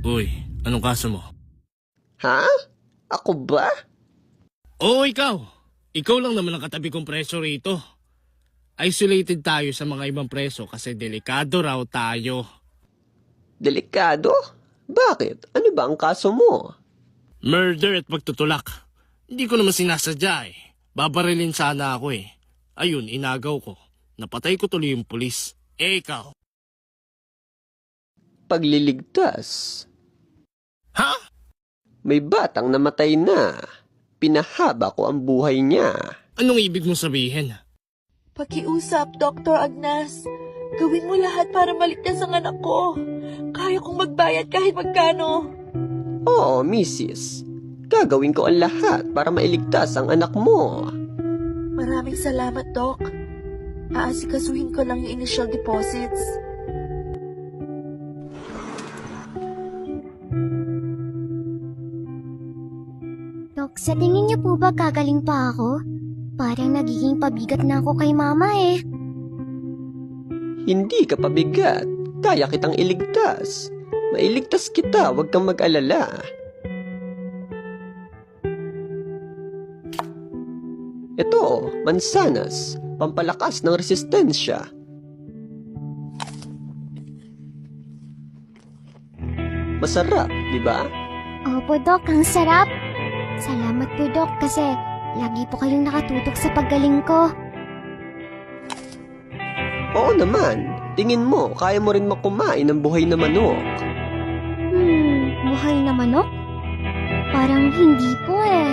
Uy, anong kaso mo? Ha? Ako ba? Oo, ikaw. Ikaw lang naman ang katabi kong preso rito. Isolated tayo sa mga ibang preso kasi delikado raw tayo. Delikado? Bakit? Ano ba ang kaso mo? Murder at pagtutulak. Hindi ko naman sinasadya eh. Babarilin sana ako eh. Ayun, inagaw ko. Napatay ko tuloy yung pulis. Eh, ikaw. Pagliligtas. Ha? May batang namatay na. Pinahaba ko ang buhay niya. Anong ibig mong sabihin? Pakiusap, Dr. Agnes. Gawin mo lahat para maligtas ang anak ko. Kaya kong magbayad kahit magkano. Oo, Mrs. Gagawin ko ang lahat para mailigtas ang anak mo. Maraming salamat, Doc. Aasikasuhin ko lang yung initial deposits. Dok, sa tingin niyo po ba gagaling pa ako? Parang nagiging pabigat na ako kay mama eh. Hindi ka pabigat. Kaya kitang iligtas. Mailigtas kita, huwag kang mag-alala. Ito, mansanas, pampalakas ng resistensya. Masarap, di ba? Opo, Dok, ang sarap. Salamat po, Dok, kasi lagi po kayong nakatutok sa paggaling ko. Oo naman, tingin mo, kaya mo rin makumain ng buhay na manok. Buhay na manok? Parang hindi po eh.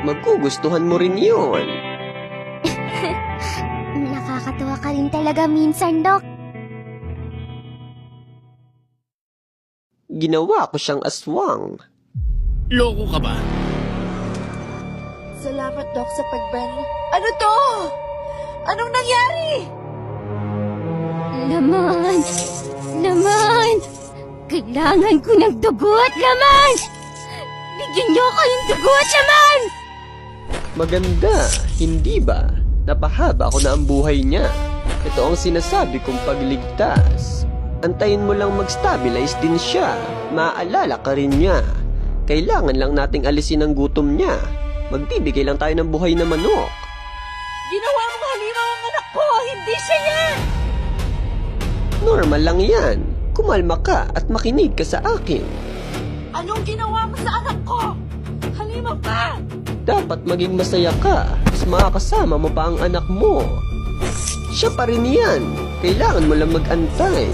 Magugustuhan mo rin yun. Nakakatawa ka rin talaga minsan, Dok. Ginawa ko siyang aswang. Loko ka ba? Salamat, Doc, sa pagban. Ano to? Anong nangyari? Laman! Laman! Kailangan ko ng dugo at laman! Bigyan niyo ako ng dugo at laman! Maganda, hindi ba? Napahaba ko na ang buhay niya. Ito ang sinasabi kong pagligtas. Antayin mo lang mag-stabilize din siya. Maaalala ka rin niya. Kailangan lang nating alisin ang gutom niya. Magbibigay lang tayo ng buhay na manok. Ginawa mong halimaw ang anak ko! Hindi siya yan! Normal lang yan. Kumalma ka at makinig ka sa akin. Anong ginawa mo sa anak ko? Halimaw ka! Dapat maging masaya ka. Mas makakasama mo pa ang anak mo. Siya pa rin yan. Kailangan mo lang mag-antay.